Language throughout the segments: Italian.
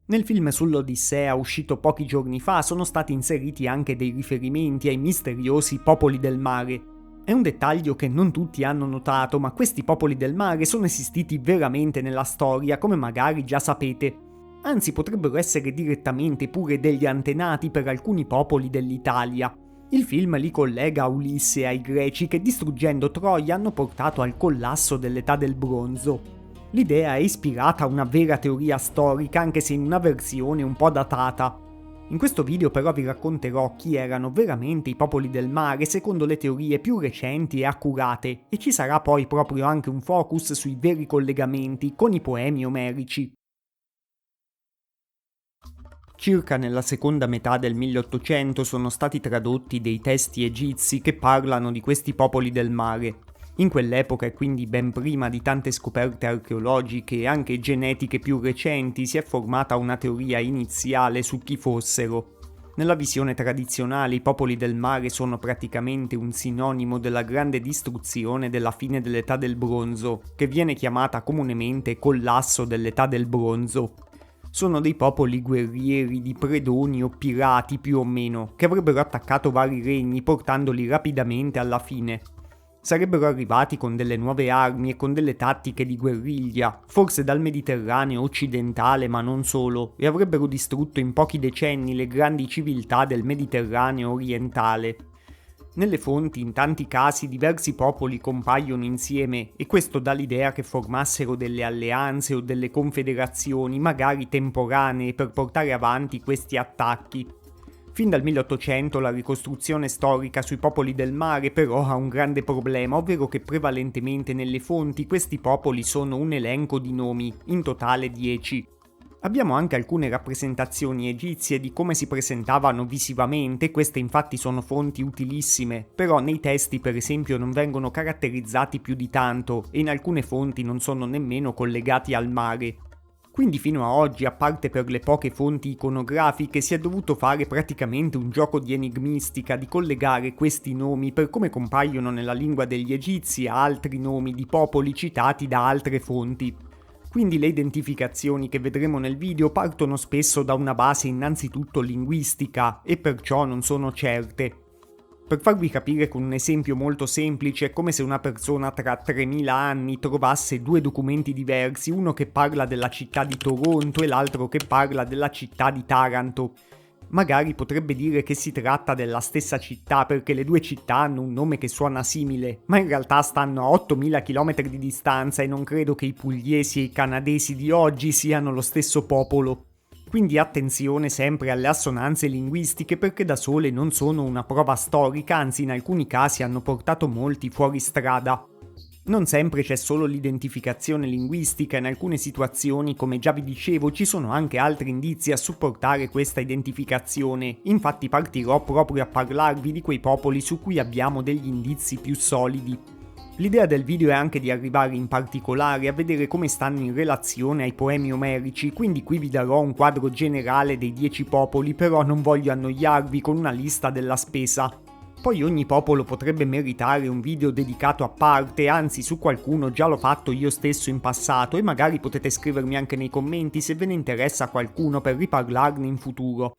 Nel film sull'Odissea uscito pochi giorni fa sono stati inseriti anche dei riferimenti ai misteriosi popoli del mare. È un dettaglio che non tutti hanno notato, ma questi popoli del mare sono esistiti veramente nella storia, come magari già sapete. Anzi, potrebbero essere direttamente pure degli antenati per alcuni popoli dell'Italia. Il film li collega a Ulisse e ai Greci che distruggendo Troia hanno portato al collasso dell'età del bronzo. L'idea è ispirata a una vera teoria storica, anche se in una versione un po' datata. In questo video però vi racconterò chi erano veramente i popoli del mare secondo le teorie più recenti e accurate, e ci sarà poi proprio anche un focus sui veri collegamenti con i poemi omerici. Circa nella seconda metà del 1800 sono stati tradotti dei testi egizi che parlano di questi popoli del mare. In quell'epoca e quindi ben prima di tante scoperte archeologiche e anche genetiche più recenti si è formata una teoria iniziale su chi fossero. Nella visione tradizionale i popoli del mare sono praticamente un sinonimo della grande distruzione della fine dell'età del bronzo, che viene chiamata comunemente collasso dell'età del bronzo. Sono dei popoli guerrieri di predoni o pirati più o meno, che avrebbero attaccato vari regni portandoli rapidamente alla fine. Sarebbero arrivati con delle nuove armi e con delle tattiche di guerriglia, forse dal Mediterraneo occidentale ma non solo, e avrebbero distrutto in pochi decenni le grandi civiltà del Mediterraneo orientale. Nelle fonti in tanti casi diversi popoli compaiono insieme e questo dà l'idea che formassero delle alleanze o delle confederazioni magari temporanee per portare avanti questi attacchi. Fin dal 1800 la ricostruzione storica sui popoli del mare però ha un grande problema, ovvero che prevalentemente nelle fonti questi popoli sono un elenco di nomi, in totale 10. Abbiamo anche alcune rappresentazioni egizie di come si presentavano visivamente, queste infatti sono fonti utilissime, però nei testi per esempio non vengono caratterizzati più di tanto e in alcune fonti non sono nemmeno collegati al mare. Quindi fino a oggi, a parte per le poche fonti iconografiche, si è dovuto fare praticamente un gioco di enigmistica di collegare questi nomi per come compaiono nella lingua degli egizi a altri nomi di popoli citati da altre fonti. Quindi le identificazioni che vedremo nel video partono spesso da una base innanzitutto linguistica e perciò non sono certe. Per farvi capire con un esempio molto semplice, è come se una persona tra 3000 anni trovasse due documenti diversi, uno che parla della città di Toronto e l'altro che parla della città di Taranto. Magari potrebbe dire che si tratta della stessa città perché le due città hanno un nome che suona simile, ma in realtà stanno a 8000 km di distanza e non credo che i pugliesi e i canadesi di oggi siano lo stesso popolo. Quindi attenzione sempre alle assonanze linguistiche perché da sole non sono una prova storica, anzi in alcuni casi hanno portato molti fuori strada. Non sempre c'è solo l'identificazione linguistica, in alcune situazioni, come già vi dicevo, ci sono anche altri indizi a supportare questa identificazione, infatti partirò proprio a parlarvi di quei popoli su cui abbiamo degli indizi più solidi. L'idea del video è anche di arrivare in particolare a vedere come stanno in relazione ai poemi omerici, quindi qui vi darò un quadro generale dei 10 popoli, però non voglio annoiarvi con una lista della spesa. Poi ogni popolo potrebbe meritare un video dedicato a parte, anzi su qualcuno già l'ho fatto io stesso in passato e magari potete scrivermi anche nei commenti se ve ne interessa qualcuno per riparlarne in futuro.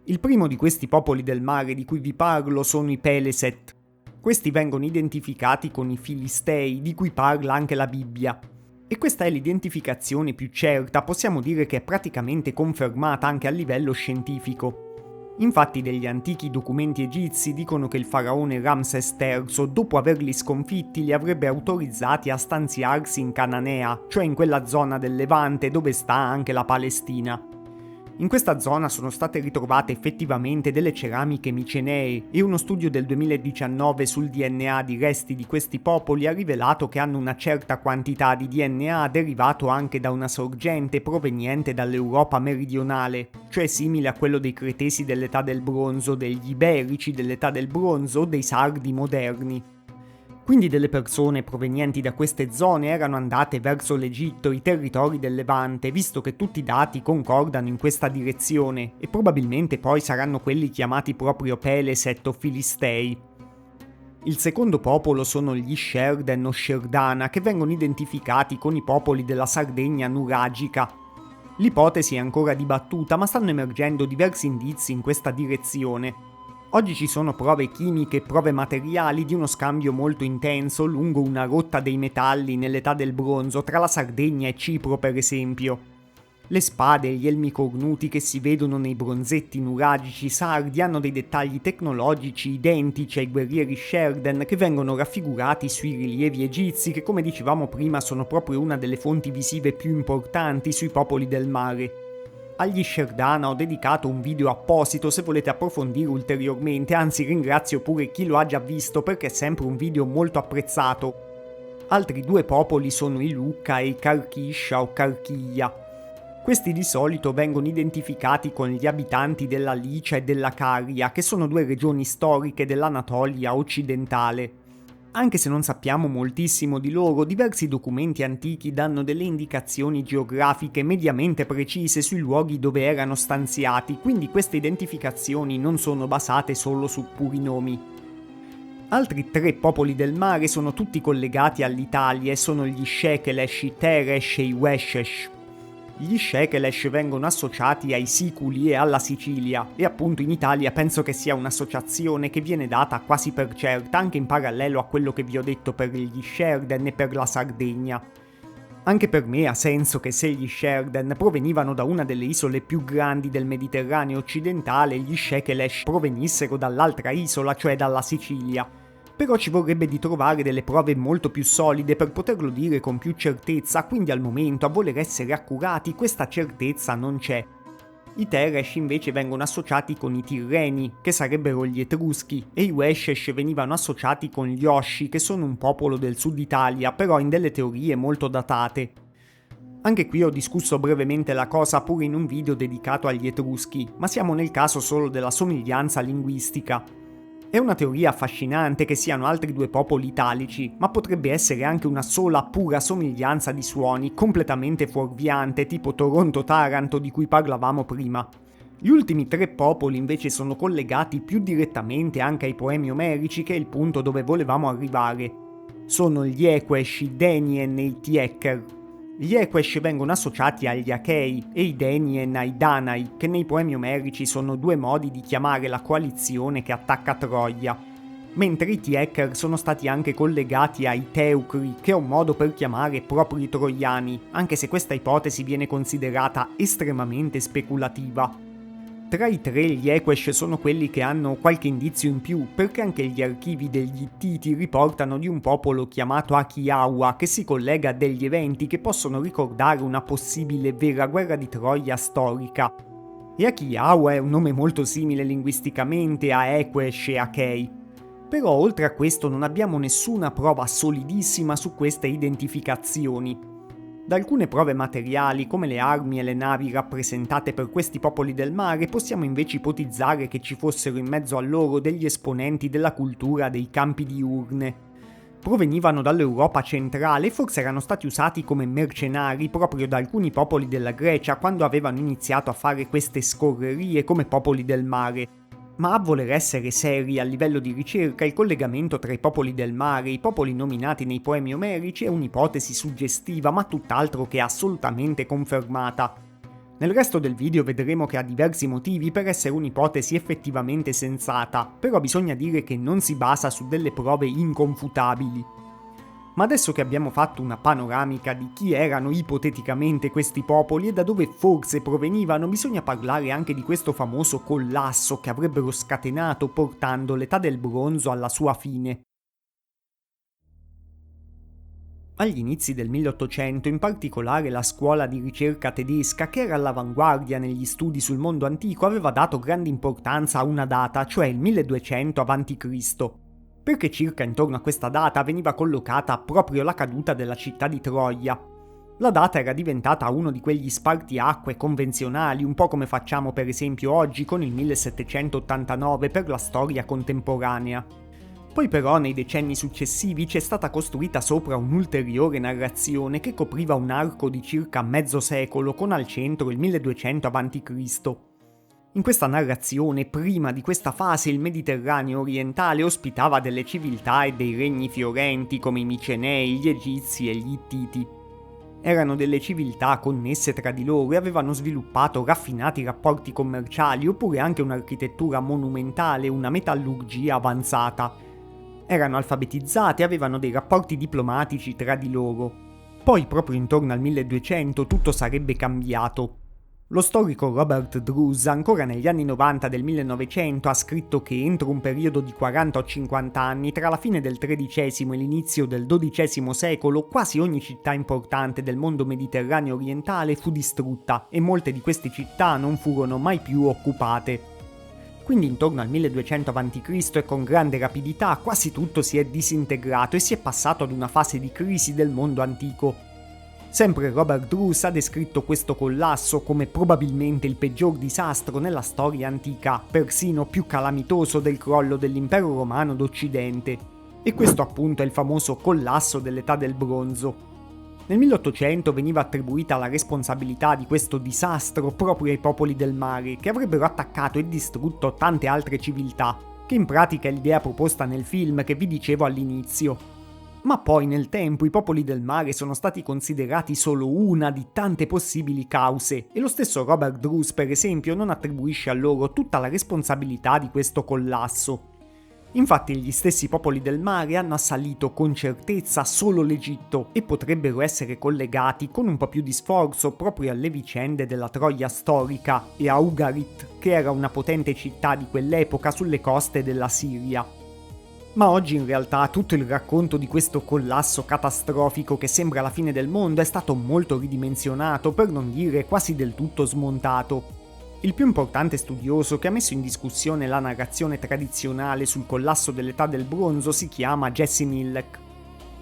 Il primo di questi popoli del mare di cui vi parlo sono i Peleset. Questi vengono identificati con i Filistei, di cui parla anche la Bibbia. E questa è l'identificazione più certa, possiamo dire che è praticamente confermata anche a livello scientifico. Infatti degli antichi documenti egizi dicono che il faraone Ramses III, dopo averli sconfitti, li avrebbe autorizzati a stanziarsi in Cananea, cioè in quella zona del Levante dove sta anche la Palestina. In questa zona sono state ritrovate effettivamente delle ceramiche micenee e uno studio del 2019 sul DNA di resti di questi popoli ha rivelato che hanno una certa quantità di DNA derivato anche da una sorgente proveniente dall'Europa meridionale, cioè simile a quello dei Cretesi dell'età del bronzo, degli Iberici dell'età del bronzo o dei Sardi moderni. Quindi delle persone provenienti da queste zone erano andate verso l'Egitto, i territori del Levante, visto che tutti i dati concordano in questa direzione, e probabilmente poi saranno quelli chiamati proprio Peleset o Filistei. Il secondo popolo sono gli Sherden o Sherdana, che vengono identificati con i popoli della Sardegna nuragica. L'ipotesi è ancora dibattuta, ma stanno emergendo diversi indizi in questa direzione. Oggi ci sono prove chimiche e prove materiali di uno scambio molto intenso lungo una rotta dei metalli nell'età del bronzo tra la Sardegna e Cipro, per esempio. Le spade e gli elmi cornuti che si vedono nei bronzetti nuragici sardi hanno dei dettagli tecnologici identici ai guerrieri Sherden che vengono raffigurati sui rilievi egizi che, come dicevamo prima, sono proprio una delle fonti visive più importanti sui popoli del mare. Agli Sherdana ho dedicato un video apposito se volete approfondire ulteriormente, anzi ringrazio pure chi lo ha già visto perché è sempre un video molto apprezzato. Altri due popoli sono i Lucca e i Karkisha o Karkiya. Questi di solito vengono identificati con gli abitanti della Licia e della Caria, che sono due regioni storiche dell'Anatolia occidentale. Anche se non sappiamo moltissimo di loro, diversi documenti antichi danno delle indicazioni geografiche mediamente precise sui luoghi dove erano stanziati, quindi queste identificazioni non sono basate solo su puri nomi. Altri tre popoli del mare sono tutti collegati all'Italia e sono gli Shekelesh, i Teresh e i Weshesh. Gli Shekelesh vengono associati ai Siculi e alla Sicilia, e appunto in Italia penso che sia un'associazione che viene data quasi per certa, anche in parallelo a quello che vi ho detto per gli Sherden e per la Sardegna. Anche per me ha senso che se gli Sherden provenivano da una delle isole più grandi del Mediterraneo occidentale, gli Shekelesh provenissero dall'altra isola, cioè dalla Sicilia. Però ci vorrebbe di trovare delle prove molto più solide per poterlo dire con più certezza, quindi al momento, a voler essere accurati, questa certezza non c'è. I Teresh invece vengono associati con i Tirreni, che sarebbero gli Etruschi, e i Weshesh venivano associati con gli Osci, che sono un popolo del sud Italia, però in delle teorie molto datate. Anche qui ho discusso brevemente la cosa pure in un video dedicato agli Etruschi, ma siamo nel caso solo della somiglianza linguistica. È una teoria affascinante che siano altri due popoli italici, ma potrebbe essere anche una sola pura somiglianza di suoni, completamente fuorviante, tipo Toronto-Taranto di cui parlavamo prima. Gli ultimi tre popoli invece sono collegati più direttamente anche ai poemi omerici, che è il punto dove volevamo arrivare. Sono gli Equesh, i Denien e i Tieker. Gli Equesh vengono associati agli Achei e i Denien ai Danai, che nei poemi omerici sono due modi di chiamare la coalizione che attacca Troia, mentre i Tieker sono stati anche collegati ai Teucri, che è un modo per chiamare proprio i troiani, anche se questa ipotesi viene considerata estremamente speculativa. Tra i tre gli Equesh sono quelli che hanno qualche indizio in più, perché anche gli archivi degli Ittiti riportano di un popolo chiamato Akiawa che si collega a degli eventi che possono ricordare una possibile vera guerra di Troia storica. E Akiawa è un nome molto simile linguisticamente a Equesh e Achei. Però oltre a questo non abbiamo nessuna prova solidissima su queste identificazioni. Da alcune prove materiali, come le armi e le navi rappresentate per questi popoli del mare, possiamo invece ipotizzare che ci fossero in mezzo a loro degli esponenti della cultura dei campi di urne. Provenivano dall'Europa centrale e forse erano stati usati come mercenari proprio da alcuni popoli della Grecia quando avevano iniziato a fare queste scorrerie come popoli del mare. Ma a voler essere seri a livello di ricerca, il collegamento tra i popoli del mare e i popoli nominati nei poemi omerici è un'ipotesi suggestiva, ma tutt'altro che assolutamente confermata. Nel resto del video vedremo che ha diversi motivi per essere un'ipotesi effettivamente sensata, però bisogna dire che non si basa su delle prove inconfutabili. Ma adesso che abbiamo fatto una panoramica di chi erano ipoteticamente questi popoli e da dove forse provenivano, bisogna parlare anche di questo famoso collasso che avrebbero scatenato portando l'età del bronzo alla sua fine. Agli inizi del 1800, in particolare la scuola di ricerca tedesca, che era all'avanguardia negli studi sul mondo antico, aveva dato grande importanza a una data, cioè il 1200 a.C., perché circa intorno a questa data veniva collocata proprio la caduta della città di Troia. La data era diventata uno di quegli spartiacque convenzionali, un po' come facciamo per esempio oggi con il 1789 per la storia contemporanea. Poi però nei decenni successivi c'è stata costruita sopra un'ulteriore narrazione che copriva un arco di circa mezzo secolo con al centro il 1200 a.C. In questa narrazione, prima di questa fase, il Mediterraneo orientale ospitava delle civiltà e dei regni fiorenti come i Micenei, gli Egizi e gli Ittiti. Erano delle civiltà connesse tra di loro e avevano sviluppato raffinati rapporti commerciali oppure anche un'architettura monumentale e una metallurgia avanzata. Erano alfabetizzate e avevano dei rapporti diplomatici tra di loro. Poi, proprio intorno al 1200, tutto sarebbe cambiato. Lo storico Robert Druce, ancora negli anni 90 del 1900, ha scritto che entro un periodo di 40 o 50 anni, tra la fine del XIII e l'inizio del XII secolo, quasi ogni città importante del mondo mediterraneo orientale fu distrutta e molte di queste città non furono mai più occupate. Quindi intorno al 1200 a.C. e con grande rapidità quasi tutto si è disintegrato e si è passato ad una fase di crisi del mondo antico. Sempre Robert Druce ha descritto questo collasso come probabilmente il peggior disastro nella storia antica, persino più calamitoso del crollo dell'impero romano d'Occidente. E questo appunto è il famoso collasso dell'età del bronzo. Nel 1800 veniva attribuita la responsabilità di questo disastro proprio ai popoli del mare, che avrebbero attaccato e distrutto tante altre civiltà, che in pratica è l'idea proposta nel film che vi dicevo all'inizio. Ma poi nel tempo i popoli del mare sono stati considerati solo una di tante possibili cause e lo stesso Robert Druce per esempio non attribuisce a loro tutta la responsabilità di questo collasso. Infatti gli stessi popoli del mare hanno assalito con certezza solo l'Egitto e potrebbero essere collegati con un po' più di sforzo proprio alle vicende della Troia storica e a Ugarit, che era una potente città di quell'epoca sulle coste della Siria. Ma oggi in realtà tutto il racconto di questo collasso catastrofico che sembra la fine del mondo è stato molto ridimensionato, per non dire quasi del tutto smontato. Il più importante studioso che ha messo in discussione la narrazione tradizionale sul collasso dell'età del bronzo si chiama Jesse Millek.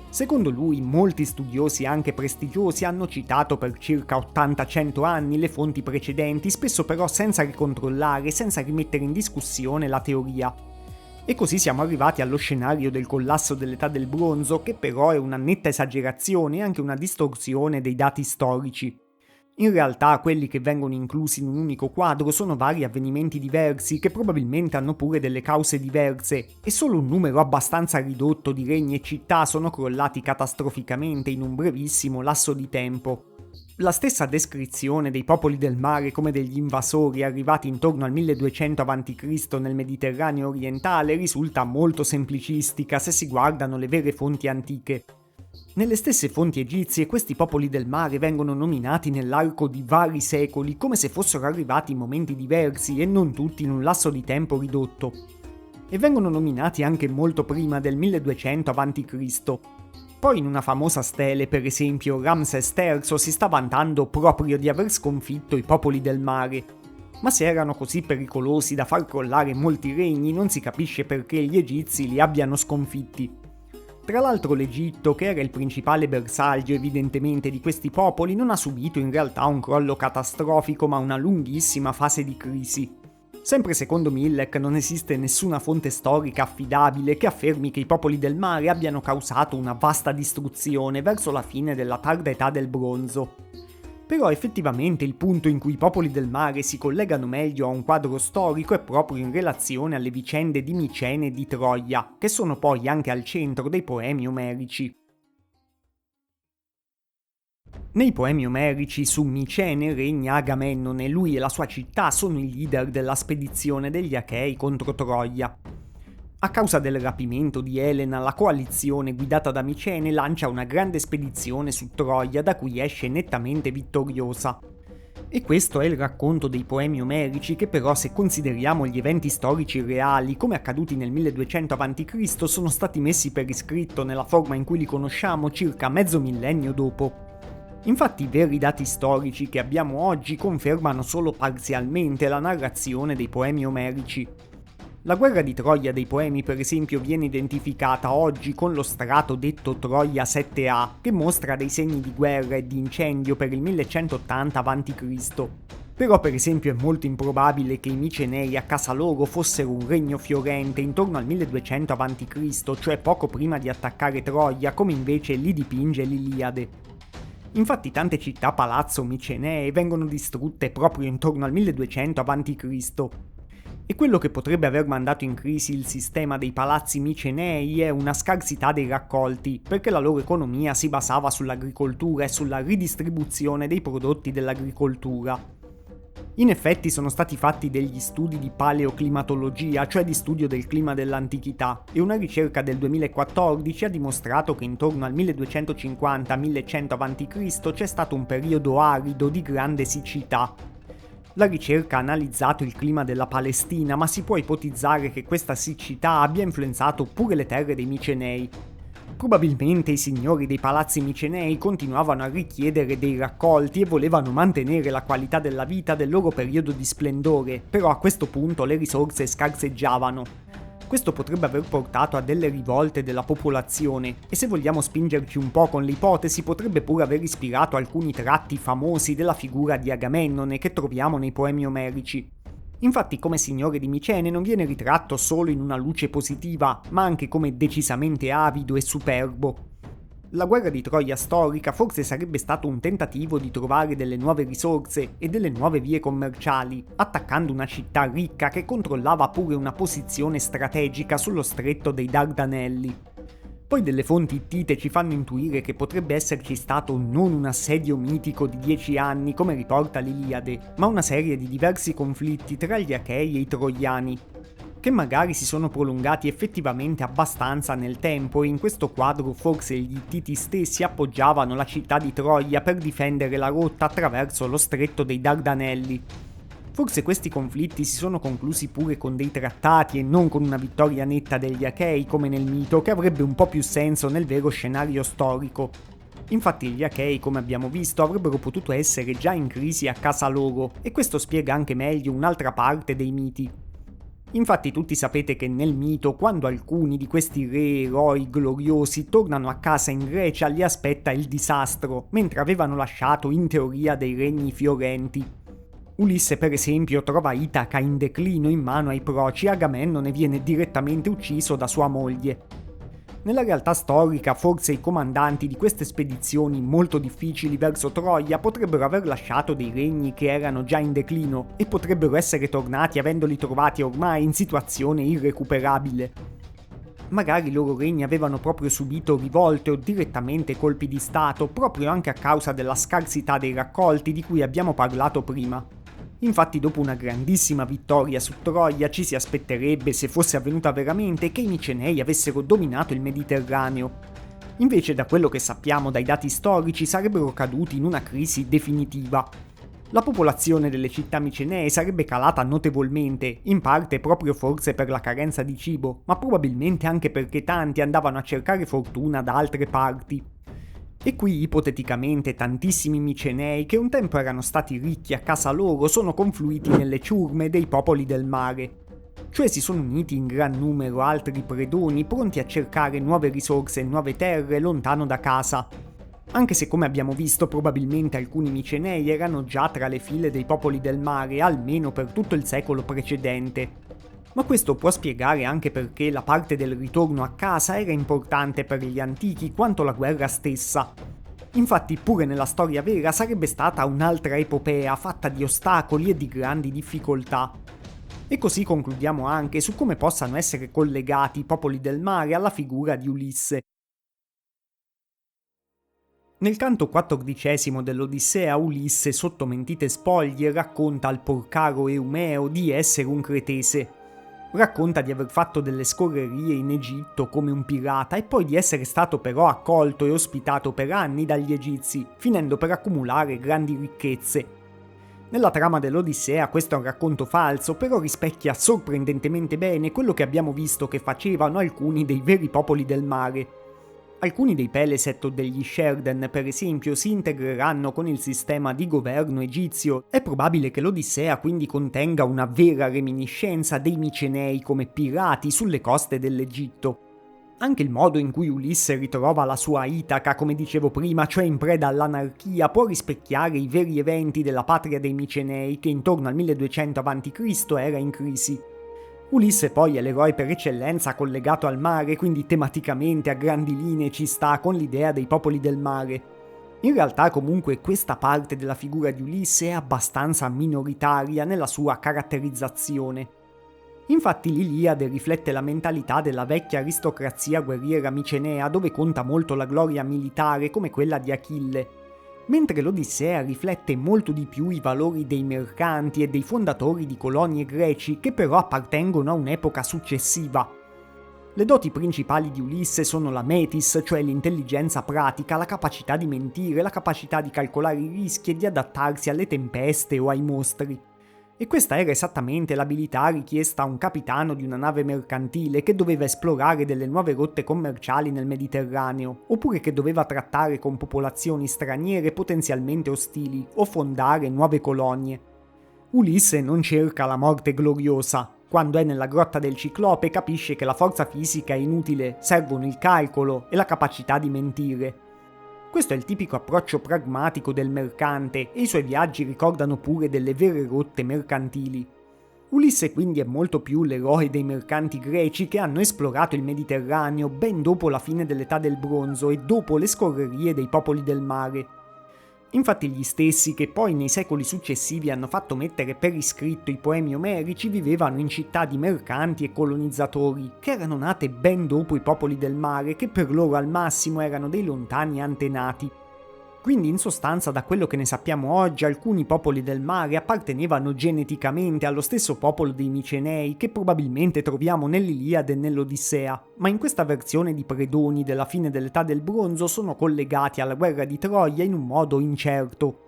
Secondo lui, molti studiosi anche prestigiosi hanno citato per circa 80-100 anni le fonti precedenti, spesso però senza ricontrollare, senza rimettere in discussione la teoria. E così siamo arrivati allo scenario del collasso dell'età del bronzo, che però è una netta esagerazione e anche una distorsione dei dati storici. In realtà quelli che vengono inclusi in un unico quadro sono vari avvenimenti diversi che probabilmente hanno pure delle cause diverse e solo un numero abbastanza ridotto di regni e città sono crollati catastroficamente in un brevissimo lasso di tempo. La stessa descrizione dei popoli del mare come degli invasori arrivati intorno al 1200 a.C. nel Mediterraneo orientale risulta molto semplicistica se si guardano le vere fonti antiche. Nelle stesse fonti egizie questi popoli del mare vengono nominati nell'arco di vari secoli come se fossero arrivati in momenti diversi e non tutti in un lasso di tempo ridotto. E vengono nominati anche molto prima del 1200 a.C. Poi in una famosa stele, per esempio, Ramses III si sta vantando proprio di aver sconfitto i popoli del mare. Ma se erano così pericolosi da far crollare molti regni, non si capisce perché gli egizi li abbiano sconfitti. Tra l'altro l'Egitto, che era il principale bersaglio evidentemente di questi popoli, non ha subito in realtà un crollo catastrofico ma una lunghissima fase di crisi. Sempre secondo Millek non esiste nessuna fonte storica affidabile che affermi che i popoli del mare abbiano causato una vasta distruzione verso la fine della tarda età del bronzo. Però effettivamente il punto in cui i popoli del mare si collegano meglio a un quadro storico è proprio in relazione alle vicende di Micene e di Troia, che sono poi anche al centro dei poemi omerici. Nei poemi omerici su Micene regna Agamennone, lui e la sua città sono i leader della spedizione degli Achei contro Troia. A causa del rapimento di Elena, la coalizione guidata da Micene lancia una grande spedizione su Troia da cui esce nettamente vittoriosa. E questo è il racconto dei poemi omerici che però se consideriamo gli eventi storici reali come accaduti nel 1200 a.C. sono stati messi per iscritto nella forma in cui li conosciamo circa mezzo millennio dopo. Infatti i veri dati storici che abbiamo oggi confermano solo parzialmente la narrazione dei poemi omerici. La guerra di Troia dei poemi per esempio viene identificata oggi con lo strato detto Troia 7A che mostra dei segni di guerra e di incendio per il 1180 a.C. Però per esempio è molto improbabile che i Micenei a casa loro fossero un regno fiorente intorno al 1200 a.C., cioè poco prima di attaccare Troia come invece li dipinge l'Iliade. Infatti tante città-palazzo micenee vengono distrutte proprio intorno al 1200 a.C. E quello che potrebbe aver mandato in crisi il sistema dei palazzi micenei è una scarsità dei raccolti, perché la loro economia si basava sull'agricoltura e sulla ridistribuzione dei prodotti dell'agricoltura. In effetti sono stati fatti degli studi di paleoclimatologia, cioè di studio del clima dell'antichità, e una ricerca del 2014 ha dimostrato che intorno al 1250-1100 a.C. c'è stato un periodo arido di grande siccità. La ricerca ha analizzato il clima della Palestina, ma si può ipotizzare che questa siccità abbia influenzato pure le terre dei Micenei. Probabilmente i signori dei palazzi micenei continuavano a richiedere dei raccolti e volevano mantenere la qualità della vita del loro periodo di splendore, però a questo punto le risorse scarseggiavano. Questo potrebbe aver portato a delle rivolte della popolazione, e se vogliamo spingerci un po' con le ipotesi potrebbe pure aver ispirato alcuni tratti famosi della figura di Agamennone che troviamo nei poemi omerici. Infatti come signore di Micene non viene ritratto solo in una luce positiva, ma anche come decisamente avido e superbo. La guerra di Troia storica forse sarebbe stato un tentativo di trovare delle nuove risorse e delle nuove vie commerciali, attaccando una città ricca che controllava pure una posizione strategica sullo stretto dei Dardanelli. Poi delle fonti ittite ci fanno intuire che potrebbe esserci stato non un assedio mitico di 10 anni come riporta l'Iliade, ma una serie di diversi conflitti tra gli Achei e i Troiani, che magari si sono prolungati effettivamente abbastanza nel tempo, e in questo quadro forse gli Ittiti stessi appoggiavano la città di Troia per difendere la rotta attraverso lo stretto dei Dardanelli. Forse questi conflitti si sono conclusi pure con dei trattati e non con una vittoria netta degli Achei come nel mito, che avrebbe un po' più senso nel vero scenario storico. Infatti gli Achei, come abbiamo visto, avrebbero potuto essere già in crisi a casa loro, e questo spiega anche meglio un'altra parte dei miti. Infatti tutti sapete che nel mito, quando alcuni di questi re eroi gloriosi tornano a casa in Grecia, li aspetta il disastro, mentre avevano lasciato in teoria dei regni fiorenti. Ulisse per esempio trova Itaca in declino in mano ai proci e Agamennone viene direttamente ucciso da sua moglie. Nella realtà storica forse i comandanti di queste spedizioni molto difficili verso Troia potrebbero aver lasciato dei regni che erano già in declino e potrebbero essere tornati avendoli trovati ormai in situazione irrecuperabile. Magari i loro regni avevano proprio subito rivolte o direttamente colpi di stato proprio anche a causa della scarsità dei raccolti di cui abbiamo parlato prima. Infatti dopo una grandissima vittoria su Troia ci si aspetterebbe, se fosse avvenuta veramente, che i Micenei avessero dominato il Mediterraneo. Invece da quello che sappiamo dai dati storici sarebbero caduti in una crisi definitiva. La popolazione delle città micenee sarebbe calata notevolmente, in parte proprio forse per la carenza di cibo, ma probabilmente anche perché tanti andavano a cercare fortuna da altre parti. E qui ipoteticamente tantissimi micenei che un tempo erano stati ricchi a casa loro sono confluiti nelle ciurme dei popoli del mare. Cioè si sono uniti in gran numero altri predoni pronti a cercare nuove risorse e nuove terre lontano da casa. Anche se come abbiamo visto probabilmente alcuni micenei erano già tra le file dei popoli del mare almeno per tutto il secolo precedente. Ma questo può spiegare anche perché la parte del ritorno a casa era importante per gli antichi quanto la guerra stessa. Infatti pure nella storia vera sarebbe stata un'altra epopea fatta di ostacoli e di grandi difficoltà. E così concludiamo anche su come possano essere collegati i popoli del mare alla figura di Ulisse. Nel canto 14° dell'Odissea Ulisse, sotto mentite spoglie, racconta al porcaro Eumeo di essere un cretese. Racconta di aver fatto delle scorrerie in Egitto come un pirata e poi di essere stato però accolto e ospitato per anni dagli egizi, finendo per accumulare grandi ricchezze. Nella trama dell'Odissea questo è un racconto falso, però rispecchia sorprendentemente bene quello che abbiamo visto che facevano alcuni dei veri popoli del mare. Alcuni dei Peleset o degli Sherden, per esempio, si integreranno con il sistema di governo egizio. È probabile che l'Odissea quindi contenga una vera reminiscenza dei Micenei come pirati sulle coste dell'Egitto. Anche il modo in cui Ulisse ritrova la sua Itaca, come dicevo prima, cioè in preda all'anarchia, può rispecchiare i veri eventi della patria dei Micenei che intorno al 1200 a.C. era in crisi. Ulisse poi è l'eroe per eccellenza collegato al mare, quindi tematicamente a grandi linee ci sta con l'idea dei popoli del mare. In realtà comunque questa parte della figura di Ulisse è abbastanza minoritaria nella sua caratterizzazione. Infatti l'Iliade riflette la mentalità della vecchia aristocrazia guerriera micenea, dove conta molto la gloria militare come quella di Achille, mentre l'Odissea riflette molto di più i valori dei mercanti e dei fondatori di colonie greci che però appartengono a un'epoca successiva. Le doti principali di Ulisse sono la metis, cioè l'intelligenza pratica, la capacità di mentire, la capacità di calcolare i rischi e di adattarsi alle tempeste o ai mostri. E questa era esattamente l'abilità richiesta a un capitano di una nave mercantile che doveva esplorare delle nuove rotte commerciali nel Mediterraneo, oppure che doveva trattare con popolazioni straniere potenzialmente ostili o fondare nuove colonie. Ulisse non cerca la morte gloriosa. Quando è nella grotta del Ciclope capisce che la forza fisica è inutile, servono il calcolo e la capacità di mentire. Questo è il tipico approccio pragmatico del mercante e i suoi viaggi ricordano pure delle vere rotte mercantili. Ulisse quindi è molto più l'eroe dei mercanti greci che hanno esplorato il Mediterraneo ben dopo la fine dell'età del bronzo e dopo le scorrerie dei popoli del mare. Infatti gli stessi che poi nei secoli successivi hanno fatto mettere per iscritto i poemi omerici vivevano in città di mercanti e colonizzatori, che erano nate ben dopo i popoli del mare, che per loro al massimo erano dei lontani antenati. Quindi in sostanza, da quello che ne sappiamo oggi, alcuni popoli del mare appartenevano geneticamente allo stesso popolo dei Micenei che probabilmente troviamo nell'Iliade e nell'Odissea, ma in questa versione di predoni della fine dell'età del bronzo sono collegati alla guerra di Troia in un modo incerto.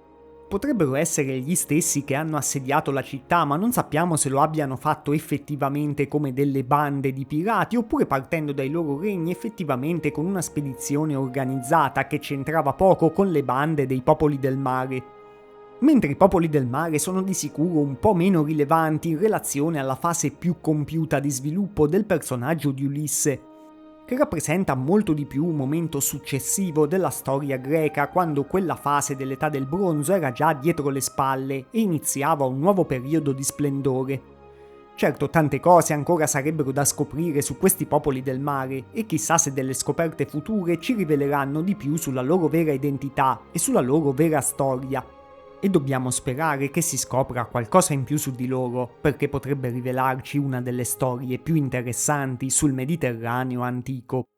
Potrebbero essere gli stessi che hanno assediato la città, ma non sappiamo se lo abbiano fatto effettivamente come delle bande di pirati oppure partendo dai loro regni effettivamente con una spedizione organizzata che c'entrava poco con le bande dei popoli del mare. Mentre i popoli del mare sono di sicuro un po' meno rilevanti in relazione alla fase più compiuta di sviluppo del personaggio di Ulisse, che rappresenta molto di più un momento successivo della storia greca, quando quella fase dell'età del bronzo era già dietro le spalle e iniziava un nuovo periodo di splendore. Certo, tante cose ancora sarebbero da scoprire su questi popoli del mare e chissà se delle scoperte future ci riveleranno di più sulla loro vera identità e sulla loro vera storia. E dobbiamo sperare che si scopra qualcosa in più su di loro, perché potrebbe rivelarci una delle storie più interessanti sul Mediterraneo antico.